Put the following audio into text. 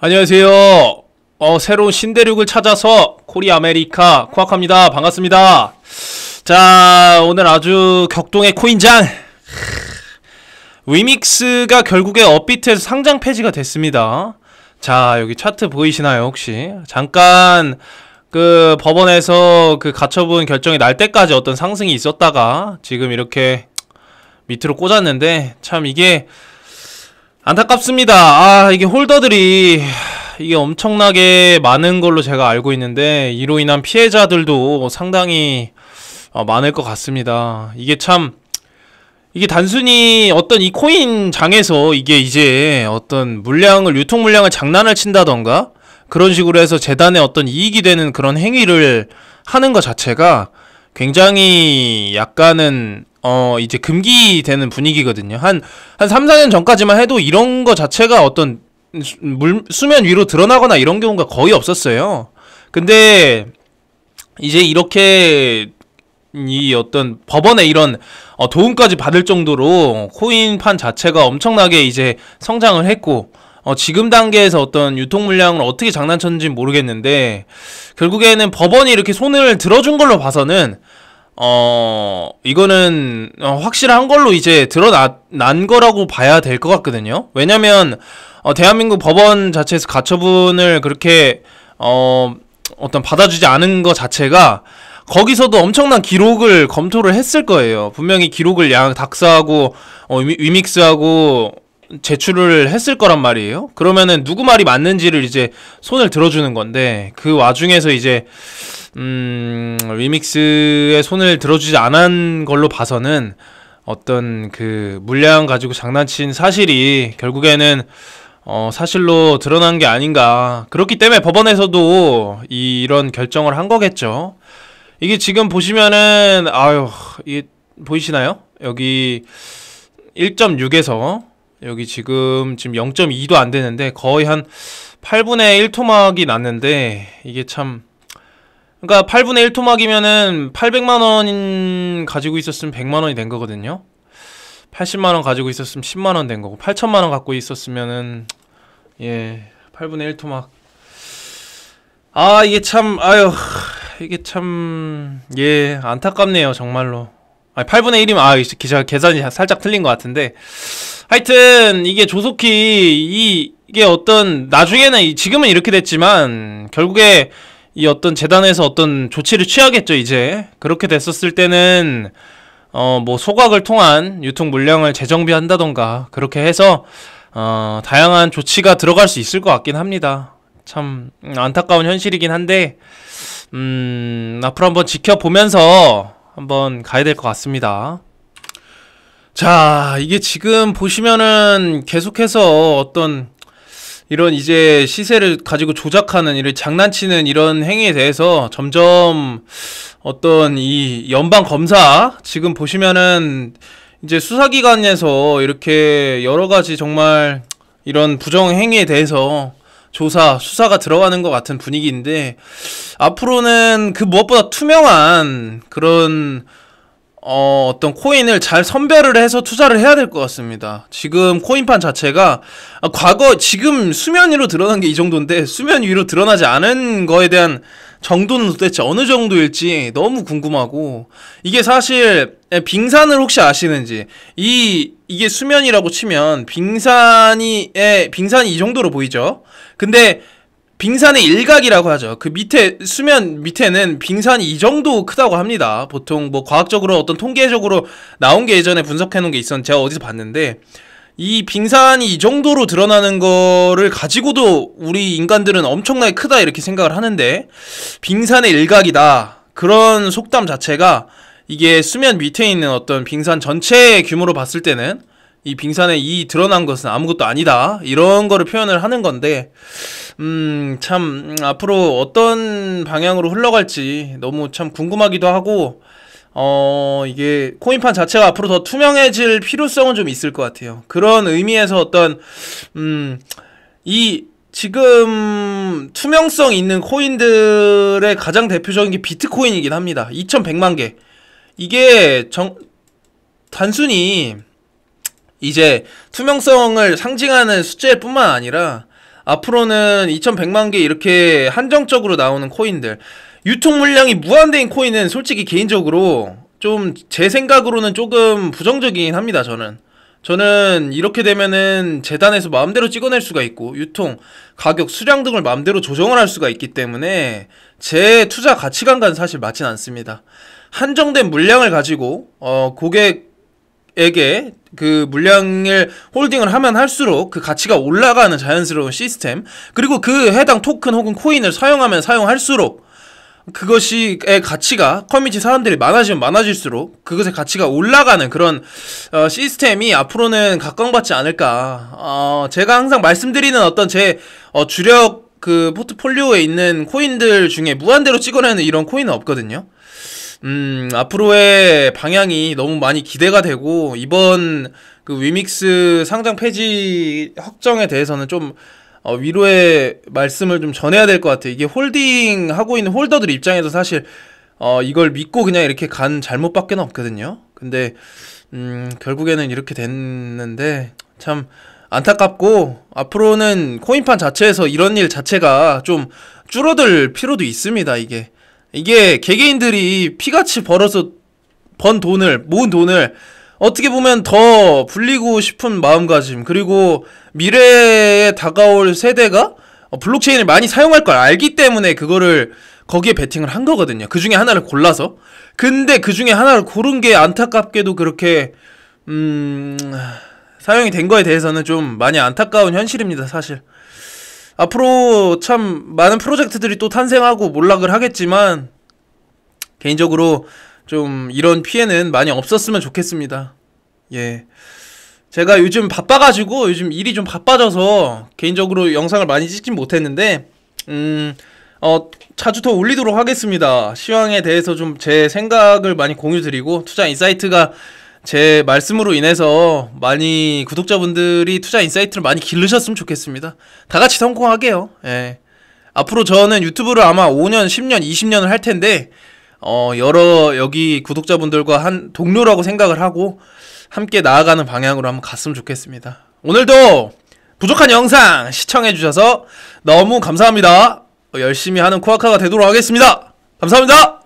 안녕하세요. 새로운 신대륙을 찾아서 코리 아메리카 코악합니다. 반갑습니다. 자, 오늘 아주 격동의 코인장 위믹스가 결국에 업비트에서 상장 폐지가 됐습니다. 자, 여기 차트 보이시나요 혹시? 잠깐 그 법원에서 그 가처분 결정이 날 때까지 어떤 상승이 있었다가 지금 이렇게 밑으로 꽂았는데 참 이게 안타깝습니다. 이게 홀더들이 이게 엄청나게 많은 걸로 제가 알고 있는데 이로 인한 피해자들도 상당히 많을 것 같습니다. 이게 참 이게 단순히 어떤 이 코인 장에서 이게 이제 어떤 물량을 유통 물량을 장난을 친다던가 그런 식으로 해서 재단에 어떤 이익이 되는 그런 행위를 하는 것 자체가 굉장히 약간은 이제 금기되는 분위기거든요. 한 3, 4년 전까지만 해도 이런 거 자체가 어떤 수면 위로 드러나거나 이런 경우가 거의 없었어요. 근데 이제 이렇게 이 어떤 법원의 이런 도움까지 받을 정도로 코인판 자체가 엄청나게 이제 성장을 했고 지금 단계에서 어떤 유통 물량을 어떻게 장난쳤는지 모르겠는데 결국에는 법원이 이렇게 손을 들어준 걸로 봐서는 이거는 확실한 걸로 이제 드러난 거라고 봐야 될 것 같거든요. 왜냐면 대한민국 법원 자체에서 가처분을 그렇게 어떤 받아주지 않은 것 자체가 거기서도 엄청난 기록을 검토를 했을 거예요. 분명히 기록을 닥스하고 위믹스하고 제출을 했을 거란 말이에요. 그러면은 누구 말이 맞는지를 이제 손을 들어주는 건데 그 와중에서 이제 위믹스의 손을 들어주지 않은 걸로 봐서는 어떤 그 물량 가지고 장난친 사실이 결국에는 사실로 드러난 게 아닌가. 그렇기 때문에 법원에서도 이런 결정을 한 거겠죠. 이게 지금 보시면은 이게 보이시나요? 여기 1.6에서 여기 지금 0.2도 안 되는데 거의 한 8분의 1 토막이 났는데 이게 참 그러니까 8분의 1 토막이면은 800만 원 가지고 있었으면 100만 원이 된 거거든요. 80만 원 가지고 있었으면 10만 원 된 거고 8천만 원 갖고 있었으면은 8분의 1 토막. 이게 참 안타깝네요 정말로. 8분의 1이면 기자 계산이 살짝 틀린 것 같은데 하여튼 이게 조속히 이게 어떤 나중에는 지금은 이렇게 됐지만 결국에 이 어떤 재단에서 어떤 조치를 취하겠죠. 이제 그렇게 됐었을 때는 뭐 소각을 통한 유통 물량을 재정비한다던가 그렇게 해서 다양한 조치가 들어갈 수 있을 것 같긴 합니다. 참 안타까운 현실이긴 한데 앞으로 한번 지켜보면서 한번 가야 될 것 같습니다. 자, 이게 지금 보시면은 계속해서 어떤 이런 이제 시세를 가지고 조작하는 이런 장난치는 이런 행위에 대해서 점점 어떤 이 연방 검사 지금 보시면은 이제 수사기관에서 이렇게 여러 가지 정말 이런 부정 행위에 대해서 수사가 들어가는 것 같은 분위기인데 앞으로는 그 무엇보다 투명한 그런 어떤 코인을 잘 선별을 해서 투자를 해야 될 것 같습니다. 지금 코인판 자체가 지금 수면 위로 드러난 게 이 정도인데 수면 위로 드러나지 않은 거에 대한 정도는 도대체 어느 정도일지 너무 궁금하고 이게 사실 빙산을 혹시 아시는지 이게 수면이라고 치면 빙산이 이 정도로 보이죠. 근데 빙산의 일각이라고 하죠. 그 밑에 수면 밑에는 빙산이 이 정도 크다고 합니다. 보통 뭐 과학적으로 어떤 통계적으로 나온 게 예전에 분석해 놓은 게 있었는데 제가 어디서 봤는데 이 빙산이 이 정도로 드러나는 거를 가지고도 우리 인간들은 엄청나게 크다 이렇게 생각을 하는데 빙산의 일각이다. 그런 속담 자체가 이게 수면 밑에 있는 어떤 빙산 전체의 규모로 봤을 때는 이 빙산에 이 드러난 것은 아무것도 아니다. 이런 거를 표현을 하는 건데 참 앞으로 어떤 방향으로 흘러갈지 너무 참 궁금하기도 하고 이게 코인판 자체가 앞으로 더 투명해질 필요성은 좀 있을 것 같아요. 그런 의미에서 어떤 이 지금 투명성 있는 코인들의 가장 대표적인 게 비트코인이긴 합니다. 2100만 개. 이게 단순히 이제 투명성을 상징하는 숫자일 뿐만 아니라 앞으로는 2100만 개 이렇게 한정적으로 나오는 코인들, 유통 물량이 무한대인 코인은 솔직히 개인적으로 좀 제 생각으로는 조금 부정적이긴 합니다. 저는 이렇게 되면은 재단에서 마음대로 찍어낼 수가 있고 유통, 가격, 수량 등을 마음대로 조정을 할 수가 있기 때문에 제 투자 가치관과는 사실 맞진 않습니다. 한정된 물량을 가지고 고객에게 그 물량을 홀딩을 하면 할수록 그 가치가 올라가는 자연스러운 시스템, 그리고 그 해당 토큰 혹은 코인을 사용하면 사용할수록 그것이 가치가, 커뮤니티 사람들이 많아지면 많아질수록 그것의 가치가 올라가는 그런 시스템이 앞으로는 각광받지 않을까. 제가 항상 말씀드리는 어떤 제 주력 그 포트폴리오에 있는 코인들 중에 무한대로 찍어내는 이런 코인은 없거든요. 앞으로의 방향이 너무 많이 기대가 되고, 이번 그 위믹스 상장 폐지 확정에 대해서는 좀 위로의 말씀을 좀 전해야 될 것 같아요. 이게 홀딩 하고 있는 홀더들 입장에서 사실 이걸 믿고 그냥 이렇게 간 잘못밖에 없거든요. 근데 결국에는 이렇게 됐는데 참 안타깝고, 앞으로는 코인판 자체에서 이런 일 자체가 좀 줄어들 필요도 있습니다. 이게 개개인들이 피같이 모은 돈을 어떻게 보면 더 불리고 싶은 마음가짐, 그리고 미래에 다가올 세대가 블록체인을 많이 사용할 걸 알기 때문에 그거를 거기에 베팅을 한 거거든요. 그 중에 하나를 골라서. 근데 그 중에 하나를 고른 게 안타깝게도 그렇게 사용이 된 거에 대해서는 좀 많이 안타까운 현실입니다, 사실. 앞으로 참 많은 프로젝트들이 또 탄생하고 몰락을 하겠지만, 개인적으로 좀 이런 피해는 많이 없었으면 좋겠습니다. 예. 제가 요즘 바빠가지고, 요즘 일이 좀 바빠져서 개인적으로 영상을 많이 찍진 못했는데, 자주 더 올리도록 하겠습니다. 시황에 대해서 좀 제 생각을 많이 공유드리고, 투자 인사이트가 제 말씀으로 인해서 많이 구독자분들이 투자 인사이트를 많이 기르셨으면 좋겠습니다. 다 같이 성공하게요. 예. 앞으로 저는 유튜브를 아마 5년, 10년, 20년을 할 텐데, 여러 여기 구독자분들과 한 동료라고 생각을 하고 함께 나아가는 방향으로 한번 갔으면 좋겠습니다. 오늘도 부족한 영상 시청해주셔서 너무 감사합니다. 열심히 하는 코아카가 되도록 하겠습니다. 감사합니다.